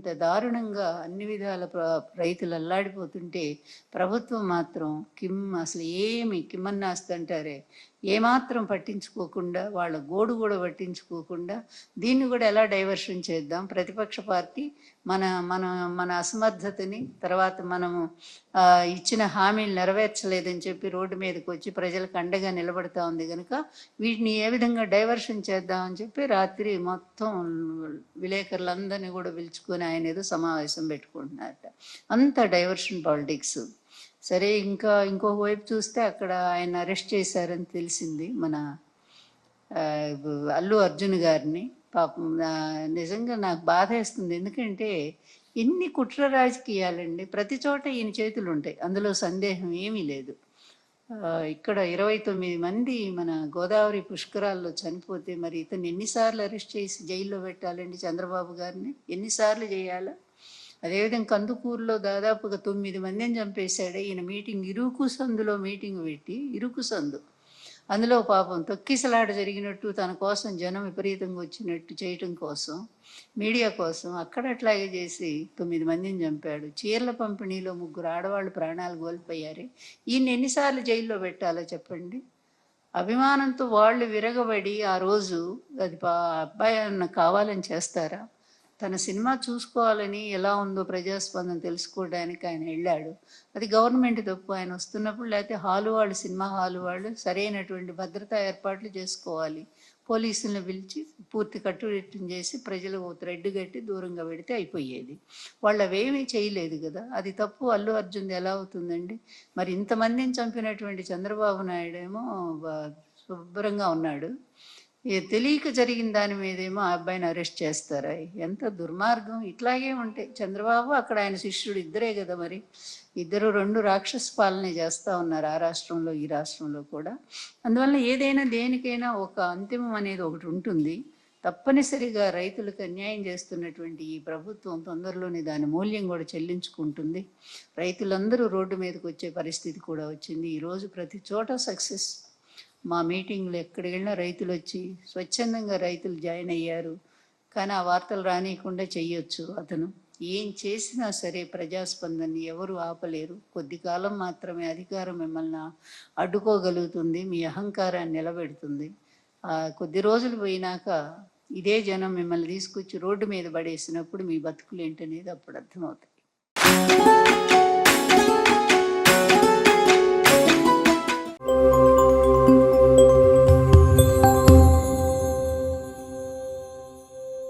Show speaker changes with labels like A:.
A: ఇంత దారుణంగా అన్ని విధాల రైతులు అల్లాడిపోతుంటే ప్రభుత్వం మాత్రం అసలు ఏమి కిమ్మన్నాస్తంటారే ఏమాత్రం పట్టించుకోకుండా, వాళ్ళ గోడు కూడా పట్టించుకోకుండా దీన్ని కూడా ఎలా డైవర్షన్ చేద్దాం, ప్రతిపక్ష పార్టీ మన మన మన అసమర్థతని, తర్వాత మనము ఇచ్చిన హామీలు నెరవేర్చలేదని చెప్పి రోడ్డు మీదకి వచ్చి ప్రజలకు అండగా నిలబడతా ఉంది కనుక వీటిని ఏ విధంగా డైవర్షన్ చేద్దామని చెప్పి రాత్రి మొత్తం విలేకరులందరినీ కూడా పిలుచుకొని ఆయన ఏదో సమావేశం పెట్టుకుంటున్నారట. అంత డైవర్షన్ పాలిటిక్స్. సరే, ఇంకొక వైపు చూస్తే అక్కడ ఆయన అరెస్ట్ చేశారని తెలిసింది, మన అల్లు అర్జున్ గారిని. పాపం నిజంగా నాకు బాధ వేస్తుంది. ఎందుకంటే ఎన్ని కుట్ర రాజకీయాలండి, ప్రతి చోట ఈయన చేతులు ఉంటాయి, అందులో సందేహం ఏమీ లేదు. ఇక్కడ 29 మంది మన గోదావరి పుష్కరాల్లో చనిపోతే మరి ఇతను ఎన్నిసార్లు అరెస్ట్ చేసి జైల్లో పెట్టాలండి? చంద్రబాబు గారిని ఎన్నిసార్లు చేయాలా? అదేవిధంగా కందుకూరులో దాదాపుగా 9 మందిని చంపేశాడే ఈయన. ఇరుకు సందులో మీటింగ్ పెట్టి, ఇరుకు సందు, అందులో పాపం తొక్కిసలాట జరిగినట్టు తన కోసం జనం విపరీతంగా వచ్చినట్టు చేయటం కోసం, మీడియా కోసం అక్కడ అట్లాగే చేసి 9 మందిని చంపాడు. చీరల పంపిణీలో 3 ఆడవాళ్ళు ప్రాణాలు కోల్పోయారే. ఈయన ఎన్నిసార్లు జైల్లో పెట్టాలో చెప్పండి? అభిమానంతో వాళ్ళు విరగబడి ఆ రోజు అది అబ్బాయి అన్న కావాలని చేస్తారా? తన సినిమా చూసుకోవాలని, ఎలా ఉందో ప్రజాస్పందన తెలుసుకోవడానికి ఆయన వెళ్ళాడు. అది గవర్నమెంట్ తప్పు. ఆయన వస్తున్నప్పుడు లేకపోతే సినిమా హాలు వాళ్ళు సరైనటువంటి భద్రతా ఏర్పాట్లు చేసుకోవాలి. పోలీసులను పిలిచి పూర్తి కట్టుదిట్టం చేసి ప్రజలు థ్రెడ్ కట్టి దూరంగా పెడితే అయిపోయేది. వాళ్ళు అవేమీ చేయలేదు కదా. అది తప్పు అల్లు అర్జున్ ఎలా అవుతుందండి? మరి ఇంతమందిని చంపినటువంటి చంద్రబాబు నాయుడు ఏమో శుభ్రంగా ఉన్నాడు. తెలియక జరిగిన దాని మీదేమో ఆ అబ్బాయిని అరెస్ట్ చేస్తారా? ఎంత దుర్మార్గం! ఇట్లాగే ఉంటే చంద్రబాబు అక్కడ ఆయన శిష్యుడు ఇద్దరే కదా, మరి ఇద్దరు 2 రాక్షస పాలనే చేస్తూ ఉన్నారు, ఆ రాష్ట్రంలో ఈ రాష్ట్రంలో కూడా. అందువల్ల ఏదైనా దేనికైనా ఒక అంతిమం అనేది ఒకటి ఉంటుంది. తప్పనిసరిగా రైతులకు అన్యాయం చేస్తున్నటువంటి ఈ ప్రభుత్వం తొందరలోనే దాని మూల్యం కూడా చెల్లించుకుంటుంది. రైతులందరూ రోడ్డు మీదకి వచ్చే పరిస్థితి కూడా వచ్చింది. ఈరోజు ప్రతి చోట సక్సెస్. మా మీటింగ్లో ఎక్కడికి వెళ్ళినా రైతులు వచ్చి స్వచ్ఛందంగా రైతులు జాయిన్ అయ్యారు. కానీ ఆ వార్తలు రానియకుండా చెయ్యొచ్చు అతను. ఏం చేసినా సరే ప్రజాస్పందనని ఎవరు ఆపలేరు. కొద్ది కాలం మాత్రమే అధికారం మిమ్మల్ని అడ్డుకోగలుగుతుంది, మీ అహంకారాన్ని నిలబెడుతుంది. కొద్ది రోజులు పోయినాక ఇదే జనం మిమ్మల్ని తీసుకొచ్చి రోడ్డు మీద పడేసినప్పుడు మీ బతుకులు ఏంటనేది అప్పుడు అర్థమవుతాయి.